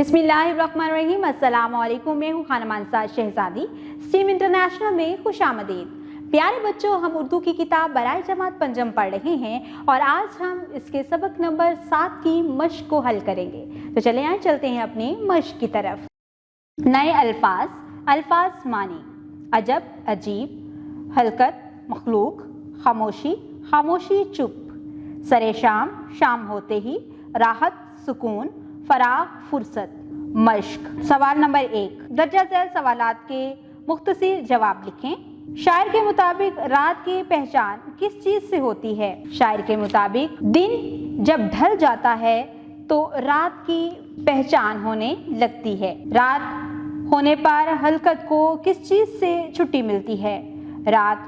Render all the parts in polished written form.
बिस्मिल्लाहिर्रहमानिर्रहीम। अस्सलाम वालेकुम। मैं हूँ खानम अंसार शहजादी। स्ट्रीम इंटरनेशनल में खुशामदीद। प्यारे बच्चों, हम उर्दू की किताब बराए जमात पंजम पढ़ रहे हैं और आज हम इसके सबक नंबर 7 की मश्क को हल करेंगे। तो चले आए चलते हैं अपनी मश्क की तरफ। नए अल्फाज। अल्फाज मानी: अजब, अजीब, हलकत, मखलूक, खामोशी, खामोशी, चुप, सरे शाम, शाम होते ही, राहत, सुकून, फराग, फुर्सत। मश्क। सवाल नंबर 1, दर्जा झैल सवालात के मुख्तसर जवाब लिखें। शायर के मुताबिक रात की पहचान किस चीज से होती है? शायर के मुताबिक दिन जब ढल जाता है तो रात की पहचान होने लगती है। रात होने पर हलकत को किस चीज से छुट्टी मिलती है? रात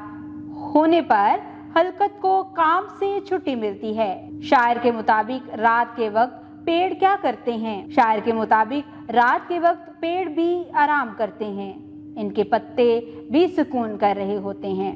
होने पर हलकत को काम से छुट्टी मिलती है। शायर के मुताबिक रात के वक्त पेड़ क्या करते हैं? शायर के मुताबिक रात के वक्त पेड़ भी आराम करते हैं, इनके पत्ते भी सुकून कर रहे होते हैं।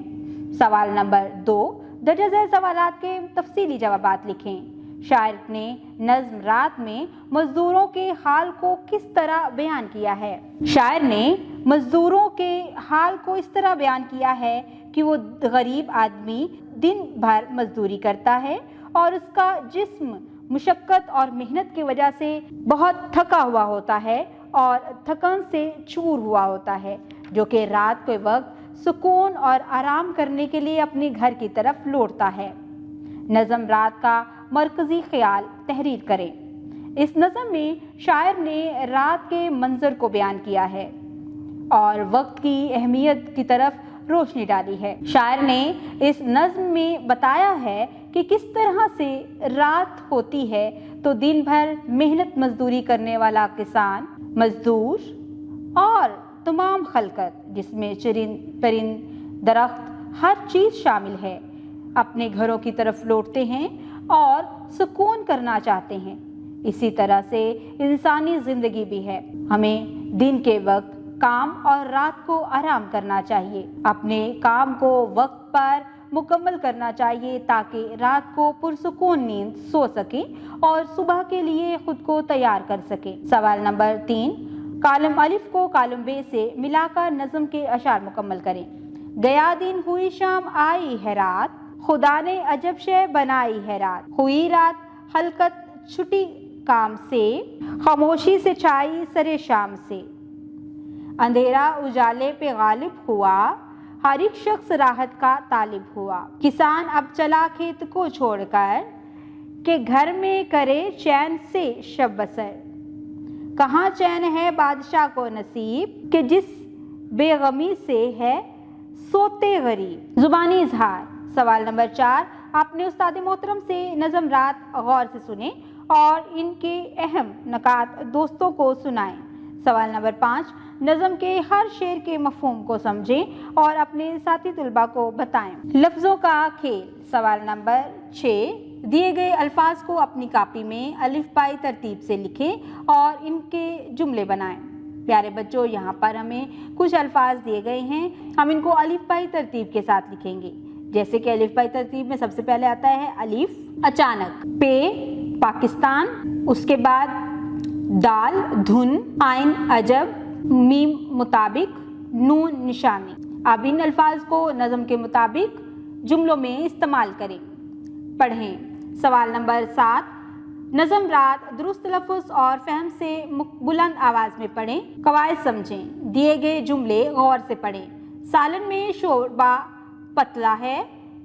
सवाल नंबर 2, दर्जा झैल सवालात के तफसीली जवाबात लिखें। शायर ने नज्म रात में मजदूरों के हाल को किस तरह बयान किया है? शायर ने मजदूरों के हाल को इस तरह बयान किया है कि वो गरीब आदमी दिन भर मजदूरी करता है और उसका जिस्म मुशक्कत और मेहनत की वजह से बहुत थका हुआ होता है और थकन से चूर हुआ होता है, जो कि रात के वक्त सुकून और आराम करने के लिए अपने घर की तरफ लौटता है। नज़म रात का मरकजी ख्याल तहरीर करें। इस नज़म में शायर ने रात के मंजर को बयान किया है और वक्त की अहमियत की तरफ रोशनी डाली है। शायर ने इस नज़्म में बताया है कि किस तरह से रात होती है तो दिन भर मेहनत मजदूरी करने वाला किसान, मजदूर और तमाम खलकत जिसमें चरिंद परिंद, दरख्त, हर चीज़ शामिल है, अपने घरों की तरफ लौटते हैं और सुकून करना चाहते हैं। इसी तरह से इंसानी ज़िंदगी भी है। हमें दिन के वक्त काम और रात को आराम करना चाहिए। अपने काम को वक्त पर मुकम्मल करना चाहिए ताकि रात को पुरसुकून नींद सो सके और सुबह के लिए खुद को तैयार कर सके। सवाल नंबर 3, कालम अलिफ को कालम बे से मिलाकर नज़म के अशार मुकम्मल करें। गया दिन हुई शाम आई है रात, खुदा ने अजब शे बनाई है रात। हुई रात हलकत छुटी काम से, खामोशी से छाई सरे शाम से। अंधेरा उजाले पे गालिब हुआ, हर एक शख्स राहत का तालिब हुआ। किसान अब चला खेत को छोड़कर, के घर में करे चैन से शब बसर। कहाँ चैन है बादशाह को नसीब, कि जिस बेगमी से है सोते गरीब। जुबानी इजहार। सवाल नंबर 4, आपने उस्ताद मोहतरम से नज़म रात गौर से सुने और इनके अहम नकात दोस्तों को सुनाएं। सवाल नंबर 5, नज़म के हर शेर के मफ़हूम को समझें और अपने साथी तुलबा को बताएं। लफ्ज़ों का खेल। सवाल नंबर 6, दिए गए अल्फाज को अपनी कापी में अलिफ बाई तरतीब से लिखें और इनके जुमले बनाएं। प्यारे बच्चों, यहाँ पर हमें कुछ अल्फाज दिए गए हैं, हम इनको अलिफ बाई तरतीब के साथ लिखेंगे। जैसे कि अलिफ बाई तरतीब में सबसे पहले आता है अलिफ अचानक, पे पाकिस्तान, उसके बाद दाल धुन, आइन अजब, मीम मुताबिक, नून निशानी। अब इन अल्फाज को नज़म के मुताबिक जुमलों में इस्तेमाल करें। पढ़ें। सवाल नंबर 7, नज़म रात दुरुस्त लफ्ज़ और फहम से बुलंद आवाज़ में पढ़ें। कवायद समझें। दिए गए जुमले गौर से पढ़ें। सालन में शोरबा पतला है,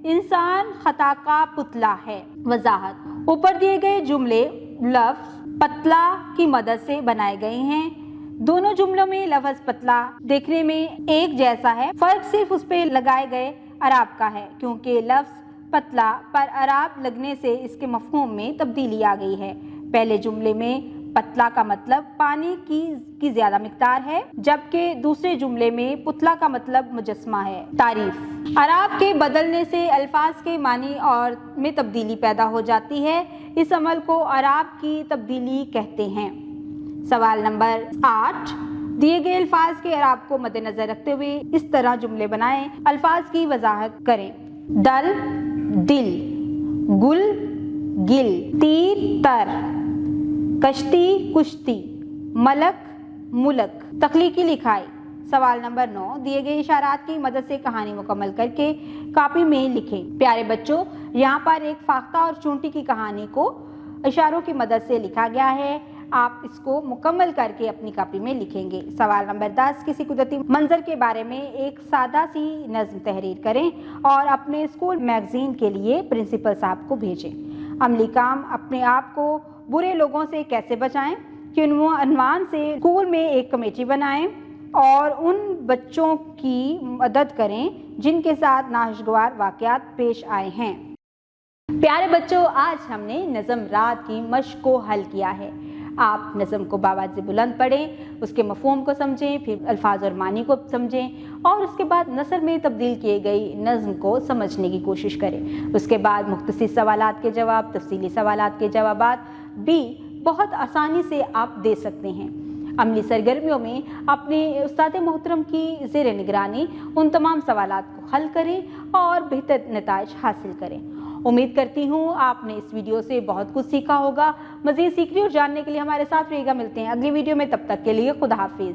इंसान खता का पुतला है। वजाहत। ऊपर दिए गए जुमले लफ्ज़ पतला की मदद से बनाए गए हैं। दोनों जुमलों में लफ्ज़ पतला देखने में एक जैसा है, फर्क सिर्फ उस पे लगाए गए अराब का है, क्योंकि लफ्ज़ पतला पर अराब लगने से इसके मफ़हूम में तब्दीली आ गई है। पहले जुमले में पतला का मतलब पानी की ज़्यादा मिकदार है, जबकि दूसरे जुमले में पुतला का मतलब मुजस्मा है। तारीफ। अराब के बदलने से अल्फाज के मानी और में तब्दीली पैदा हो जाती है, इस अमल को अराब की तब्दीली कहते हैं। सवाल नंबर 8, दिए गए अल्फाज के अराब को मद्देनजर रखते हुए इस तरह जुमले बनाएं। अल्फाज की वजाहत करें। दल दिल, गुल गिल, तीर तर, कश्ती कुश्ती, मलक, मुलक। तख्लीकी लिखाई। सवाल नंबर 9, दिए गए इशारात की मदद से कहानी मुकम्मल करके कॉपी में लिखें। प्यारे बच्चों, यहाँ पर एक फाख्ता और चूंटी की कहानी को इशारों की मदद से लिखा गया है। आप इसको मुकम्मल करके अपनी कॉपी में लिखेंगे। सवाल नंबर 10, किसी कुदरती मंजर के बारे में एक सादा सी नज्म तहरीर करें और अपने स्कूल मैगजीन के लिए प्रिंसिपल साहब को भेजें। अमली काम, अपने आप को बुरे लोगों से कैसे बचाएं कि उन्वान से स्कूल में एक कमेटी बनाएं और उन बच्चों की मदद करें जिनके साथ नाखुशगवार वाक़यात पेश आए हैं। प्यारे बच्चों, आज हमने नज़म रात की मश्क को हल किया है। आप नज़म को बावाज़ बुलंद पढ़ें, उसके मफ़हूम को समझें, फिर अल्फाज और मानी को समझें और उसके बाद नसर में तब्दील किए गई नज़म को समझने की कोशिश करें। उसके बाद मुख्तसर सवालात के जवाब, तफसीली सवालात के जवाबात भी बहुत आसानी से आप दे सकते हैं। अमली सरगर्मियों में अपने उस्ताद मोहतरम की ज़ेर निगरानी उन तमाम सवालात को हल करें और बेहतर नताइज हासिल करें। उम्मीद करती हूँ आपने इस वीडियो से बहुत कुछ सीखा होगा। मज़ीद सीखने और जानने के लिए हमारे साथ रहिएगा। मिलते हैं अगली वीडियो में, तब तक के लिए खुदा हाफिज़।